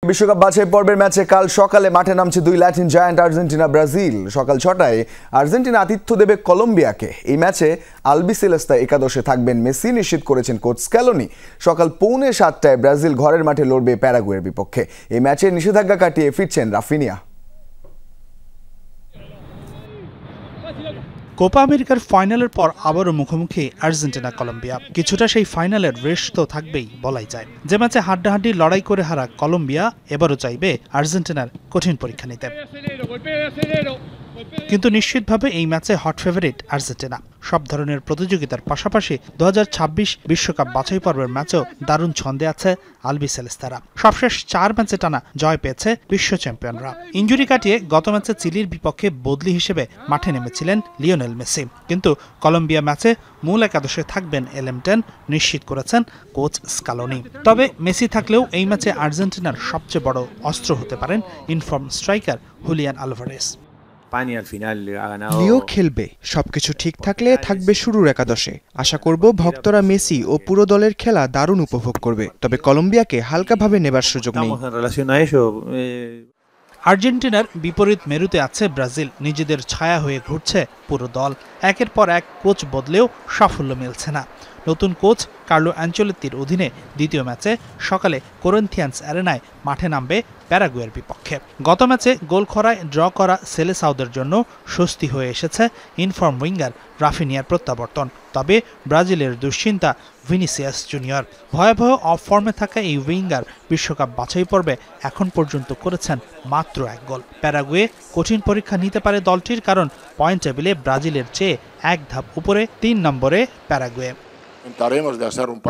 বিশ্বকাপ বাছাই পর্বের ম্যাচে কাল সকালে মাঠে নামছে দুই ল্যাটিন জায়ান্ট আর্জেন্টিনা ব্রাজিল। সকাল 6টায় আর্জেন্টিনা আতিথ্য দেবে কলম্বিয়াকে। এই ম্যাচে আলবিসেলেস্তা একাদশে থাকবেন মেসি, নিশ্চিত করেছেন কোচ স্ক্যালোনি। সকাল 6:45 ব্রাজিল ঘরের মাঠে লড়বে প্যারাগুয়ের বিপক্ষে। এই ম্যাচে নিষেধাজ্ঞা কাটিয়ে ফিরছেন রাফিনিয়া। কোপা আমেরিকার ফাইনালের পর আবারও মুখোমুখি আর্জেন্টিনা কলম্বিয়া। কিছুটা সেই ফাইনালের রেশ তো থাকবেই বলাই যায়। যে ম্যাচে হাড্ডাহাড্ডি লড়াই করে হারা কলম্বিয়া এবারও চাইবে আর্জেন্টিনার কঠিন পরীক্ষা নিতে। কিন্তু নিশ্চিতভাবে এই ম্যাচে হট ফেভারিট আর্জেন্টিনা। সব ধরনের প্রতিযোগিতার পাশাপাশি 2026 বিশ্বকাপ বাছাই পর্বের ম্যাচেও দারুণ ছন্দে আছে আলবিসেলেস্তারা। সবশেষ 4 ম্যাচে টানা জয় পেয়েছে বিশ্ব চ্যাম্পিয়নরা। ইনজুরি কাটিয়ে গত ম্যাচে চিলির বিপক্ষে বদলি হিসেবে মাঠে নেমেছিলেন লিওনেল মেসি। কিন্তু কলম্বিয়া ম্যাচে মূল একাদশে থাকবেন এলেমটেন, নিশ্চিত করেছেন কোচ স্কালোনি। তবে মেসি থাকলেও এই ম্যাচে আর্জেন্টিনার সবচেয়ে বড় অস্ত্র হতে পারেন ইনফর্ম স্ট্রাইকার হুলিয়ান আলভারেজ। লিও খেলবে, সবকিছু ঠিক থাকলে থাকবে শুরুর একাদশে। আশা করব ভক্তরা মেসি ও পুরো দলের খেলা দারুণ উপভোগ করবে। তবে কলম্বিয়াকে হালকাভাবে নেবার সুযোগ নেই। আর্জেন্টিনার বিপরীত মেরুতে আছে ব্রাজিল। নিজেদের ছায়া হয়ে ঘুরছে পুরো দল। একের পর এক কোচ বদলেও সাফল্য মিলছে না। নতুন কোচ কার্লো অ্যাঞ্চেলোত্তির অধীনে দ্বিতীয় ম্যাচে সকালে করিন্থিয়ান্স অ্যারেনায় মাঠে নামবে প্যারাগুয়ের বিপক্ষে। গত ম্যাচে গোল খরায় ড্র করা সেলেসাওদের জন্য স্বস্তি হয়ে এসেছে ইনফর্ম উইঙ্গার রাফিনিয়ার প্রত্যাবর্তন। তবে ব্রাজিলের দুশ্চিন্তা ভিনিসিয়াস জুনিয়র। ভয়াবহ অফ ফর্মে থাকা এই উইঙ্গার বিশ্বকাপ বাছাই পর্বে এখন পর্যন্ত করেছেন মাত্র 1 গোল। প্যারাগুয়ে কঠিন পরীক্ষা নিতে পারে দলটির, কারণ পয়েন্ট টেবিলে ব্রাজিলের চেয়ে 1 ধাপ উপরে 3 নম্বরে প্যারাগুয়ে।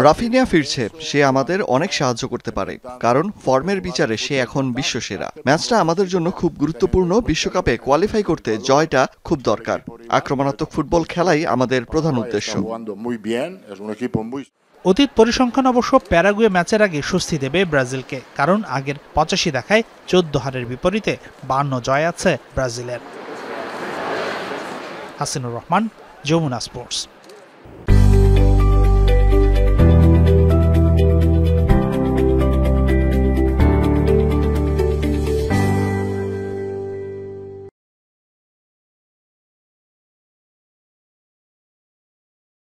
রাফিনিয়া ফিরছে, সে আমাদের অনেক সাহায্য করতে পারে, কারণ ফর্মের বিচারে সে এখন বিশ্বসেরা। ম্যাচটা আমাদের জন্য খুব গুরুত্বপূর্ণ। বিশ্বকাপে কোয়ালিফাই করতে জয়টা খুব দরকার। আক্রমণাত্মক ফুটবল খেলাই আমাদের প্রধান উদ্দেশ্য। অতীত পরিসংখ্যান অবশ্য প্যারাগুয়ে ম্যাচের আগে স্বস্তি দেবে ব্রাজিলকে, কারণ আগের 85 দেখায় 14 হারের বিপরীতে 52 জয় আছে ব্রাজিলের। হাসিনুর রহমান, যমুনা স্পোর্টস।